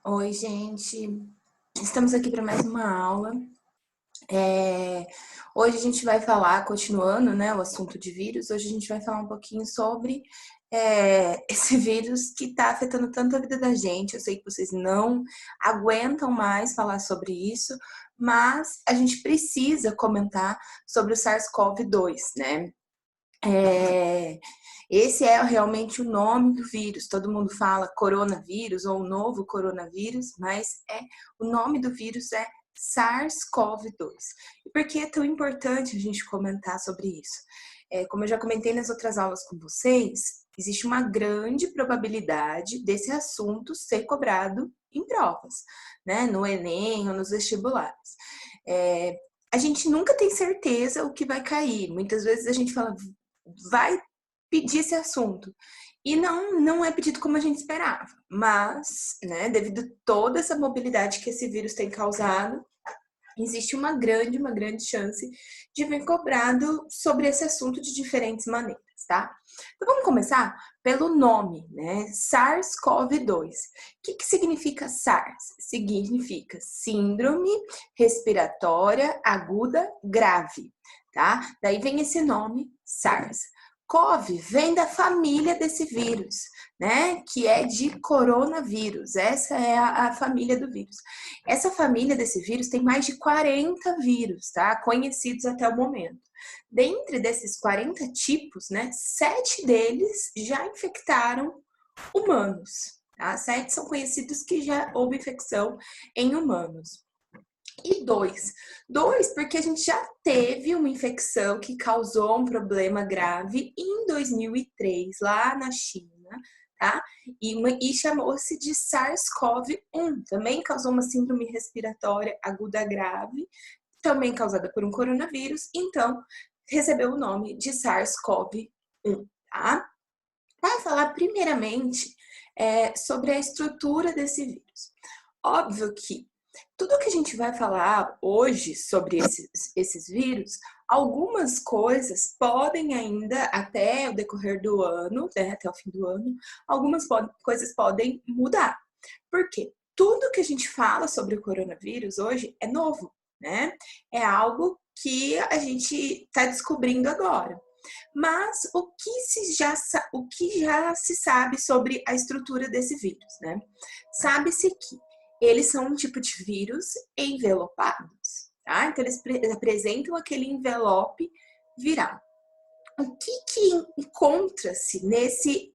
Oi, gente. Estamos aqui para mais uma aula. Hoje a gente vai falar, continuando, né, o assunto de vírus, hoje a gente vai falar um pouquinho sobre esse vírus que está afetando tanto a vida da gente. Eu sei que vocês não aguentam mais falar sobre isso, mas a gente precisa comentar sobre o SARS-CoV-2, né? Esse é realmente o nome do vírus. Todo mundo fala coronavírus ou novo coronavírus, mas o nome do vírus é SARS-CoV-2. E por que é tão importante a gente comentar sobre isso? Como eu já comentei nas outras aulas com vocês, existe uma grande probabilidade desse assunto ser cobrado em provas, né? No Enem ou nos vestibulares. A gente nunca tem certeza o que vai cair. Muitas vezes a gente fala, vai pedir esse assunto. E não é pedido como a gente esperava. Mas, né, devido a toda essa mobilidade que esse vírus tem causado, existe uma grande chance de vir cobrado sobre esse assunto de diferentes maneiras, tá? Então vamos começar pelo nome, né? SARS-CoV-2. O que significa SARS? Significa Síndrome Respiratória Aguda Grave, tá? Daí vem esse nome, SARS. CoV vem da família desse vírus, né? Que é de coronavírus. Essa é a família do vírus. Essa família desse vírus tem mais de 40 vírus, tá? Conhecidos até o momento. Dentre desses 40 tipos, né? 7 deles já infectaram humanos, tá? 7 são conhecidos que já houve infecção em humanos. E dois, porque a gente já teve uma infecção que causou um problema grave em 2003, lá na China, tá? E chamou-se de SARS-CoV-1. Também causou uma síndrome respiratória aguda grave, também causada por um coronavírus, então recebeu o nome de SARS-CoV-1, tá? Vamos falar primeiramente sobre a estrutura desse vírus. Óbvio que tudo que a gente vai falar hoje sobre esses vírus, algumas coisas podem ainda, até o decorrer do ano, né, até o fim do ano, algumas coisas podem mudar. Por quê? Tudo que a gente fala sobre o coronavírus hoje é novo, né? É algo que a gente está descobrindo agora. Mas o que já se sabe sobre a estrutura desse vírus, né? Sabe-se que eles são um tipo de vírus envelopados, tá? Então eles apresentam aquele envelope viral. O que encontra-se nesse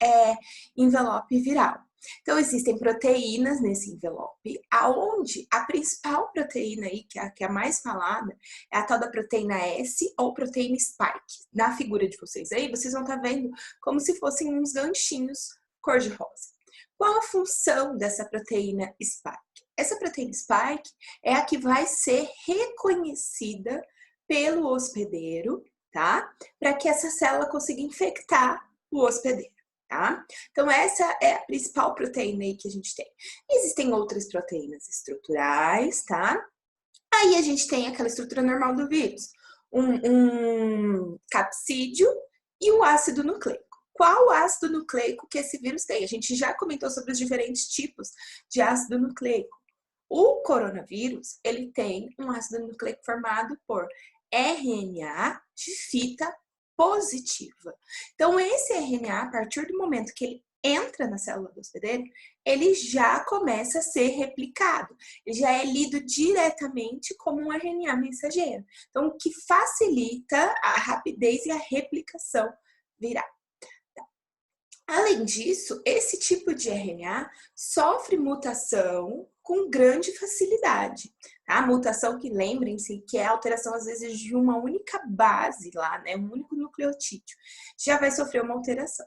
envelope viral? Então, existem proteínas nesse envelope, aonde a principal proteína aí, que é a mais falada, é a tal da proteína S ou proteína spike. Na figura de vocês aí, vocês vão estar vendo como se fossem uns ganchinhos cor-de-rosa. Qual a função dessa proteína spike? Essa proteína spike é a que vai ser reconhecida pelo hospedeiro, tá? Para que essa célula consiga infectar o hospedeiro, tá? Então, essa é a principal proteína aí que a gente tem. Existem outras proteínas estruturais, tá? Aí a gente tem aquela estrutura normal do vírus, um capsídeo e o ácido nucleico. Qual ácido nucleico que esse vírus tem? A gente já comentou sobre os diferentes tipos de ácido nucleico. O coronavírus, ele tem um ácido nucleico formado por RNA de fita positiva. Então, esse RNA, a partir do momento que ele entra na célula do hospedeiro, ele já começa a ser replicado. Ele já é lido diretamente como um RNA mensageiro. Então, o que facilita a rapidez e a replicação viral. Além disso, esse tipo de RNA sofre mutação com grande facilidade. A mutação que, lembrem-se, que é a alteração às vezes de uma única base lá, né, um único nucleotídeo, já vai sofrer uma alteração.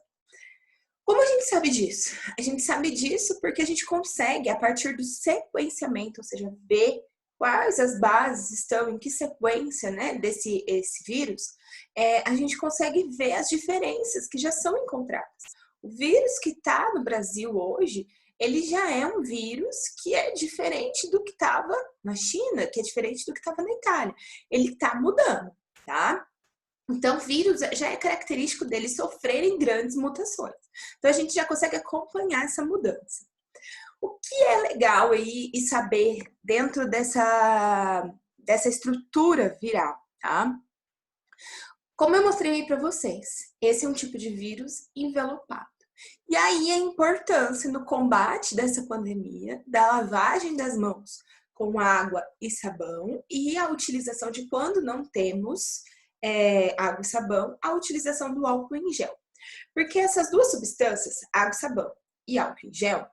Como a gente sabe disso? A gente sabe disso porque a gente consegue, a partir do sequenciamento, ou seja, ver quais as bases estão, em que sequência, né, esse vírus, a gente consegue ver as diferenças que já são encontradas. O vírus que está no Brasil hoje, ele já é um vírus que é diferente do que estava na China, que é diferente do que estava na Itália. Ele está mudando, tá? Então, o vírus já é característico deles sofrerem grandes mutações. Então, a gente já consegue acompanhar essa mudança. O que é legal aí e saber dentro dessa estrutura viral, tá? Como eu mostrei aí para vocês, esse é um tipo de vírus envelopado. E aí a importância no combate dessa pandemia, da lavagem das mãos com água e sabão e a utilização de, quando não temos água e sabão, a utilização do álcool em gel. Porque essas duas substâncias, água e sabão e álcool em gel,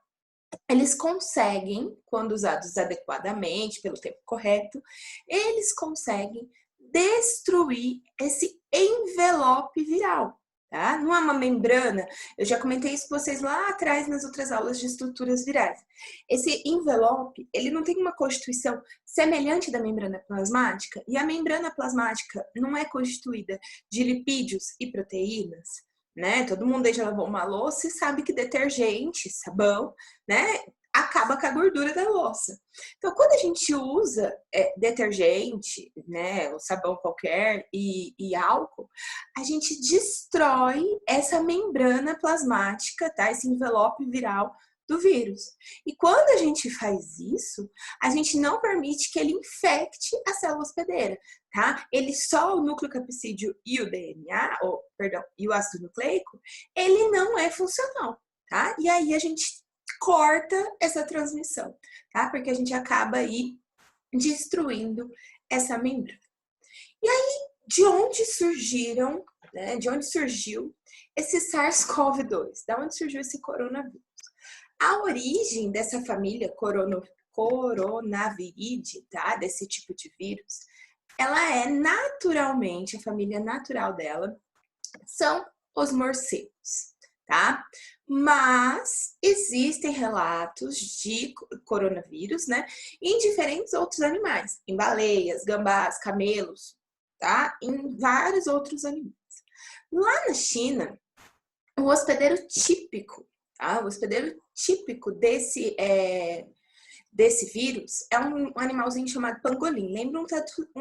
eles conseguem, quando usados adequadamente, pelo tempo correto, eles conseguem destruir esse envelope viral, tá? Não é uma membrana, eu já comentei isso com vocês lá atrás nas outras aulas de estruturas virais. Esse envelope, ele não tem uma constituição semelhante da membrana plasmática, e a membrana plasmática não é constituída de lipídios e proteínas, né? Todo mundo aí já lavou uma louça e sabe que detergente, sabão, né, acaba com a gordura da louça. Então, quando a gente usa detergente, né, ou sabão qualquer e álcool, a gente destrói essa membrana plasmática, tá? Esse envelope viral do vírus. E quando a gente faz isso, a gente não permite que ele infecte a célula hospedeira, tá? Ele só, o núcleo capsídeo e o DNA, ou, perdão, e o ácido nucleico, ele não é funcional, tá? E aí a gente corta essa transmissão, tá? Porque a gente acaba aí destruindo essa membrana. E aí, de onde surgiram, né? De onde surgiu esse SARS-CoV-2? Da onde surgiu esse coronavírus? A origem dessa família coronaviridae, tá? Desse tipo de vírus, ela é naturalmente, a família natural dela são os morcegos, tá? Mas existem relatos de coronavírus, né, em diferentes outros animais, em baleias, gambás, camelos, tá? Em vários outros animais. Lá na China, o hospedeiro típico, tá? O hospedeiro típico desse vírus é um animalzinho chamado pangolim, lembra um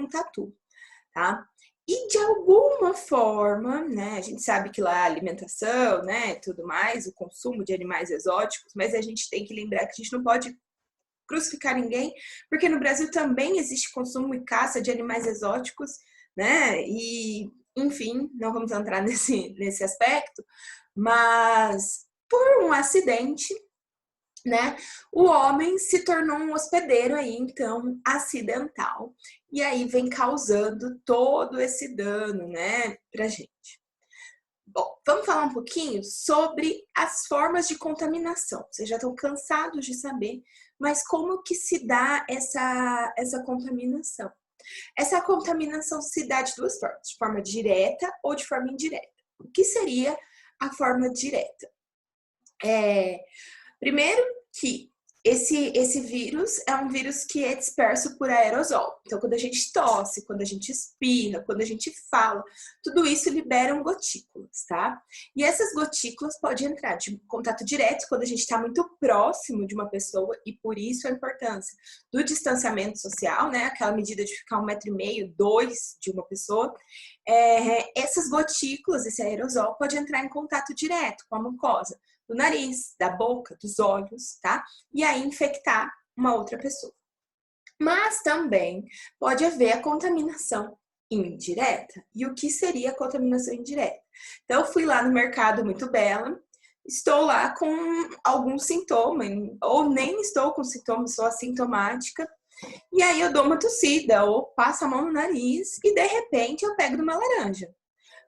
tatu, tá? E de alguma forma, né, a gente sabe que lá a alimentação, né, tudo mais, o consumo de animais exóticos, mas a gente tem que lembrar que a gente não pode crucificar ninguém, porque no Brasil também existe consumo e caça de animais exóticos, né, e enfim, não vamos entrar nesse aspecto, mas por um acidente, né, o homem se tornou um hospedeiro aí, então, acidental. E aí vem causando todo esse dano, né, pra gente. Bom, vamos falar um pouquinho sobre as formas de contaminação. Vocês já estão cansados de saber, mas como que se dá essa contaminação? Essa contaminação se dá de duas formas, de forma direta ou de forma indireta. O que seria a forma direta? Primeiro que esse vírus é um vírus que é disperso por aerosol. Então, quando a gente tosse, quando a gente espirra, quando a gente fala, tudo isso liberam gotículas, tá? E essas gotículas podem entrar de contato direto quando a gente está muito próximo de uma pessoa, e por isso a importância do distanciamento social, né? Aquela medida de ficar 1,5 m, 2 de uma pessoa. Essas gotículas, esse aerosol, pode entrar em contato direto com a mucosa do nariz, da boca, dos olhos, tá? E aí infectar uma outra pessoa. Mas também pode haver a contaminação indireta. E o que seria a contaminação indireta? Então, eu fui lá no mercado muito bela, estou lá com algum sintoma, ou nem estou com sintoma, sou assintomática, e aí eu dou uma tossida, ou passo a mão no nariz, e de repente eu pego numa laranja.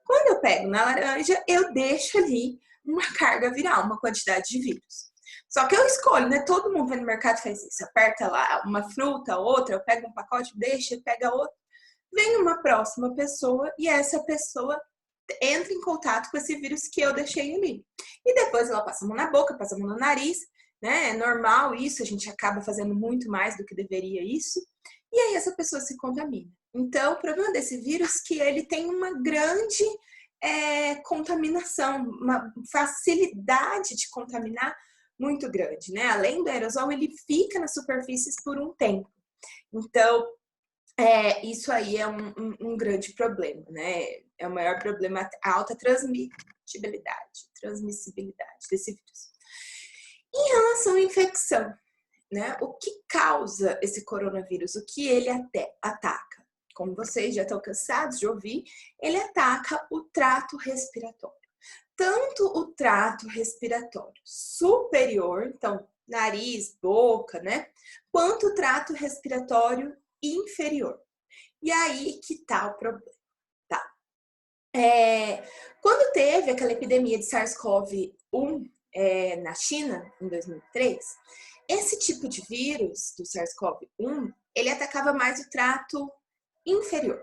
Quando eu pego na laranja, eu deixo ali uma carga viral, uma quantidade de vírus. Só que eu escolho, né? Todo mundo vai no mercado e faz isso. Aperta lá uma fruta, outra, eu pego um pacote, deixa, pega outro. Vem uma próxima pessoa e essa pessoa entra em contato com esse vírus que eu deixei ali. E depois ela passa a mão na boca, passa a mão no nariz, né? É normal isso, a gente acaba fazendo muito mais do que deveria isso. E aí essa pessoa se contamina. Então, o problema desse vírus é que ele tem uma grande contaminação, uma facilidade de contaminar muito grande, né? Além do aerosol, ele fica nas superfícies por um tempo. Então, isso aí é um grande problema, né? É o maior problema, a alta transmissibilidade desse vírus. Em relação à infecção, né? O que causa esse coronavírus? O que ele até ataca? Como vocês já estão cansados de ouvir, ele ataca o trato respiratório. Tanto o trato respiratório superior, então nariz, boca, né? Quanto o trato respiratório inferior. E aí que tá o problema, tá? Quando teve aquela epidemia de SARS-CoV-1 na China, em 2003, esse tipo de vírus do SARS-CoV-1, ele atacava mais o trato inferior.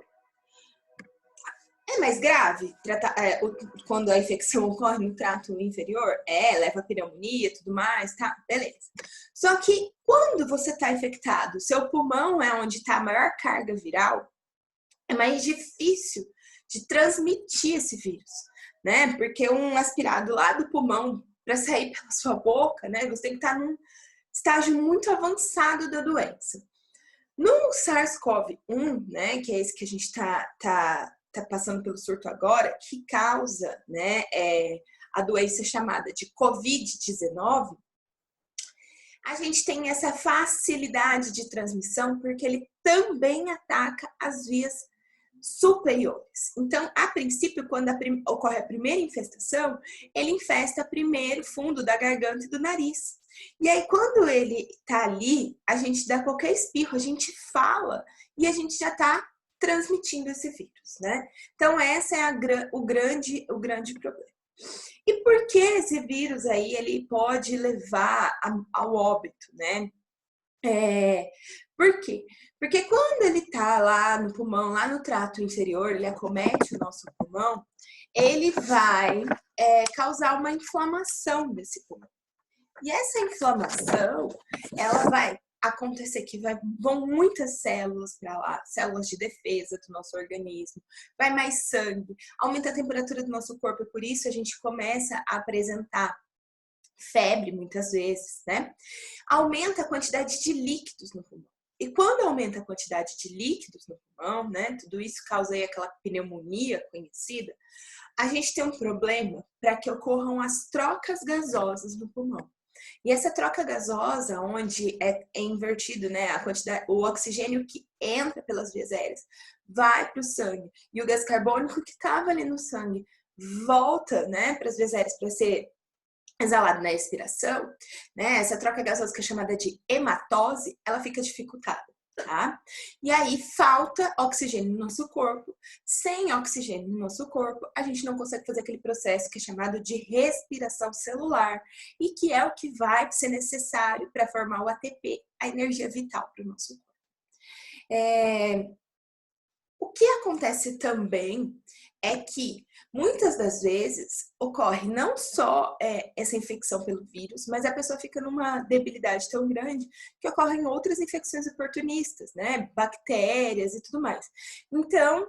É mais grave quando a infecção ocorre no trato inferior? Leva a pneumonia e tudo mais, tá? Beleza. Só que quando você está infectado, seu pulmão é onde está a maior carga viral, é mais difícil de transmitir esse vírus, né? Porque um aspirado lá do pulmão para sair pela sua boca, né? Você tem que estar num estágio muito avançado da doença. No SARS-CoV-1, né, que é esse que a gente está passando pelo surto agora, que causa, né, a doença chamada de Covid-19, a gente tem essa facilidade de transmissão porque ele também ataca as vias superiores. Então, a princípio, quando ocorre a primeira infestação, ele infesta primeiro o fundo da garganta e do nariz. E aí, quando ele tá ali, a gente dá qualquer espirro, a gente fala e a gente já tá transmitindo esse vírus, né? Então, essa é o grande problema. E por que esse vírus aí, ele pode levar ao óbito, né? Por quê? Porque quando ele tá lá no pulmão, lá no trato inferior, ele acomete o nosso pulmão, ele vai causar uma inflamação desse pulmão. E essa inflamação, ela vai acontecer que vão muitas células para lá, células de defesa do nosso organismo, vai mais sangue, aumenta a temperatura do nosso corpo, e por isso a gente começa a apresentar febre muitas vezes, né? Aumenta a quantidade de líquidos no pulmão. E quando aumenta a quantidade de líquidos no pulmão, né? Tudo isso causa aí aquela pneumonia conhecida. A gente tem um problema para que ocorram as trocas gasosas no pulmão. E essa troca gasosa, onde é invertido, né, a quantidade, o oxigênio que entra pelas vias aéreas vai para o sangue e o gás carbônico que estava ali no sangue volta, né, para as vias aéreas para ser exalado na expiração, né? Essa troca gasosa que é chamada de hematose, ela fica dificultada, tá? E aí falta oxigênio no nosso corpo. Sem oxigênio no nosso corpo, a gente não consegue fazer aquele processo que é chamado de respiração celular e que é o que vai ser necessário para formar o ATP, a energia vital para o nosso corpo. O que acontece também é que muitas das vezes ocorre não só essa infecção pelo vírus, mas a pessoa fica numa debilidade tão grande que ocorrem outras infecções oportunistas, né? Bactérias e tudo mais. Então,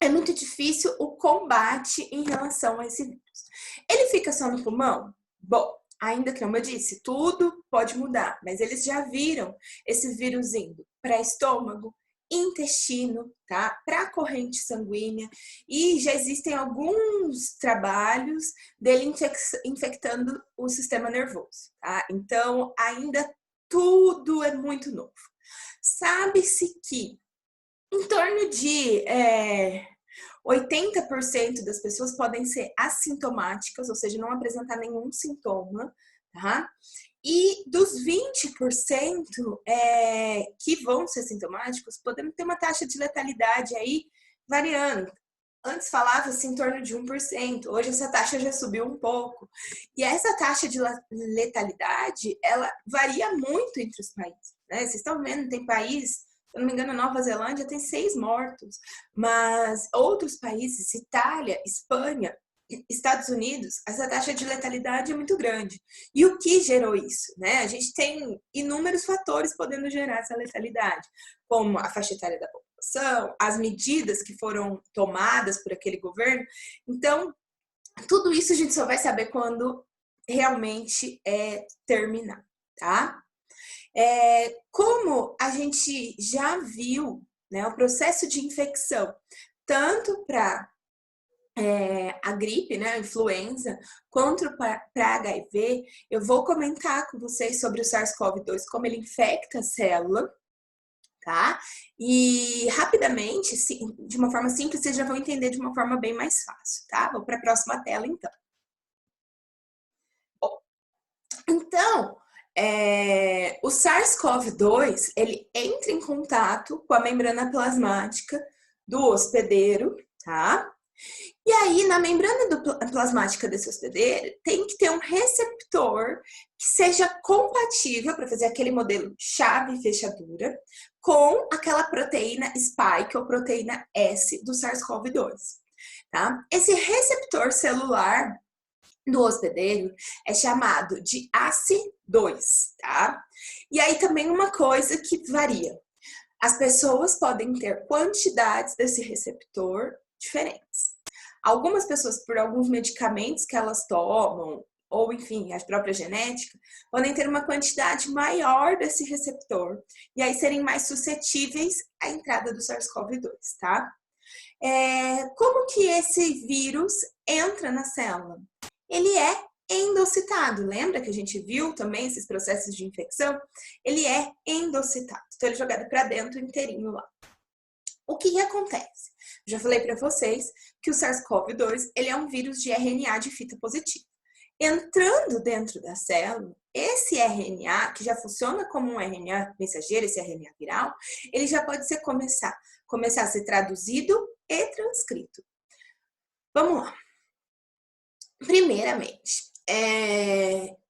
é muito difícil o combate em relação a esse vírus. Ele fica só no pulmão? Bom, ainda que, como eu disse, tudo pode mudar, mas eles já viram esse vírus indo para estômago, intestino, tá? Para a corrente sanguínea, e já existem alguns trabalhos dele infectando o sistema nervoso, tá? Então, ainda tudo é muito novo. Sabe-se que em torno de 80% das pessoas podem ser assintomáticas, ou seja, não apresentar nenhum sintoma, tá? E dos 20% que vão ser sintomáticos, podemos ter uma taxa de letalidade aí variando. Antes falava-se em torno de 1%, hoje essa taxa já subiu um pouco. E essa taxa de letalidade, ela varia muito entre os países, né? Vocês estão vendo, tem país, se eu não me engano, Nova Zelândia tem 6 mortos, mas outros países, Itália, Espanha, Estados Unidos, essa taxa de letalidade é muito grande. E o que gerou isso, né? A gente tem inúmeros fatores podendo gerar essa letalidade, como a faixa etária da população, as medidas que foram tomadas por aquele governo. Então, tudo isso a gente só vai saber quando realmente terminar, tá? Como a gente já viu, né, o processo de infecção, tanto para a gripe, né, a influenza, quanto para HIV, eu vou comentar com vocês sobre o SARS-CoV-2, como ele infecta a célula, tá? E rapidamente, de uma forma simples, vocês já vão entender de uma forma bem mais fácil, tá? Vou para a próxima tela, então. Bom, então, o SARS-CoV-2, ele entra em contato com a membrana plasmática do hospedeiro, tá? E aí, na membrana plasmática desse hospedeiro, tem que ter um receptor que seja compatível para fazer aquele modelo chave e fechadura com aquela proteína spike ou proteína S do SARS-CoV-2, tá? Esse receptor celular do hospedeiro é chamado de ACE2, tá? E aí também uma coisa que varia. As pessoas podem ter quantidades desse receptor diferentes. Algumas pessoas, por alguns medicamentos que elas tomam, ou enfim, a própria genética, podem ter uma quantidade maior desse receptor e aí serem mais suscetíveis à entrada do SARS-CoV-2, tá? Como que esse vírus entra na célula? Ele é endocitado. Lembra que a gente viu também esses processos de infecção? Ele é endocitado. Então, ele é jogado para dentro inteirinho lá. O que acontece? Já falei para vocês que o SARS-CoV-2 ele é um vírus de RNA de fita positiva. Entrando dentro da célula, esse RNA, que já funciona como um RNA mensageiro, esse RNA viral, ele já pode começar a ser traduzido e transcrito. Vamos lá. Primeiramente,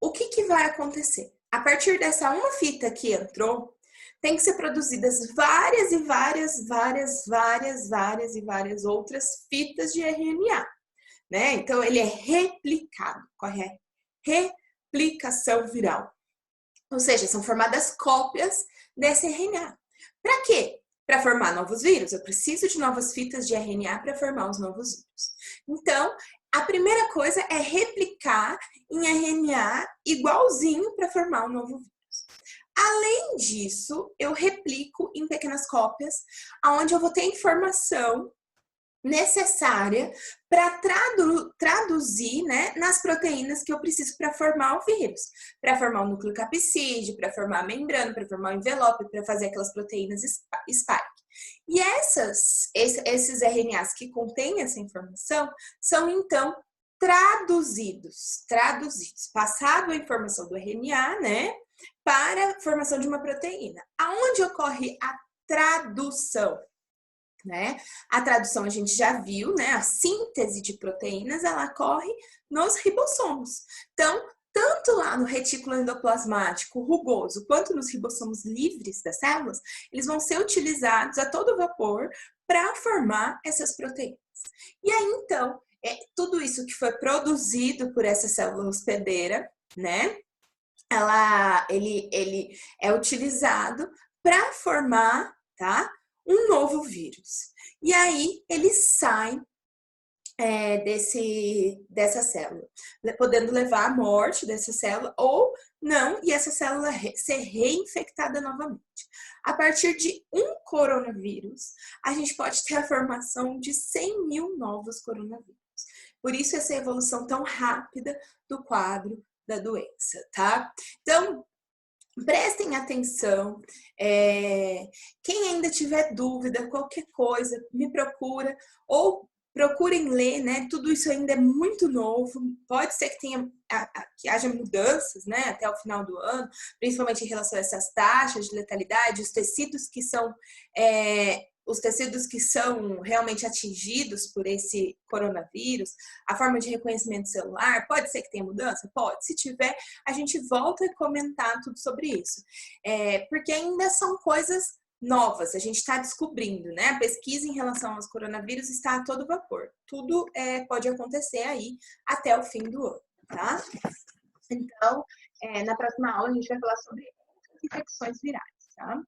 o que vai acontecer? A partir dessa uma fita que entrou, tem que ser produzidas várias outras fitas de RNA, né? Então, ele é replicado, correto? Replicação viral. Ou seja, são formadas cópias desse RNA. Para quê? Para formar novos vírus. Eu preciso de novas fitas de RNA para formar os novos vírus. Então, a primeira coisa é replicar em RNA igualzinho para formar um novo vírus. Além disso, eu replico em pequenas cópias, onde eu vou ter informação necessária para traduzir, né, nas proteínas que eu preciso para formar o vírus, para formar o núcleo capsídeo, para formar a membrana, para formar o envelope, para fazer aquelas proteínas spike. E esses RNAs que contêm essa informação são então traduzidos, passado a informação do RNA, né, para a formação de uma proteína. Aonde ocorre a tradução? Né? A tradução a gente já viu, né? A síntese de proteínas, ela ocorre nos ribossomos. Então, tanto lá no retículo endoplasmático rugoso, quanto nos ribossomos livres das células, eles vão ser utilizados a todo vapor para formar essas proteínas. E aí, então, tudo isso que foi produzido por essa célula hospedeira, né? Ele é utilizado para formar, tá? Um novo vírus. E aí ele sai dessa célula, podendo levar à morte dessa célula ou não, e essa célula ser reinfectada novamente. A partir de um coronavírus, a gente pode ter a formação de 100 mil novos coronavírus. Por isso essa evolução tão rápida do quadro da doença, tá? Então, prestem atenção, quem ainda tiver dúvida, qualquer coisa, me procura ou procurem ler, né? Tudo isso ainda é muito novo, pode ser que haja mudanças, né? Até o final do ano, principalmente em relação a essas taxas de letalidade, os tecidos que são realmente atingidos por esse coronavírus, a forma de reconhecimento celular, pode ser que tenha mudança? Pode. Se tiver, a gente volta a comentar tudo sobre isso. Porque ainda são coisas novas, a gente está descobrindo, né? A pesquisa em relação aos coronavírus está a todo vapor. Tudo pode acontecer aí até o fim do ano, tá? Então, na próxima aula a gente vai falar sobre infecções virais, tá?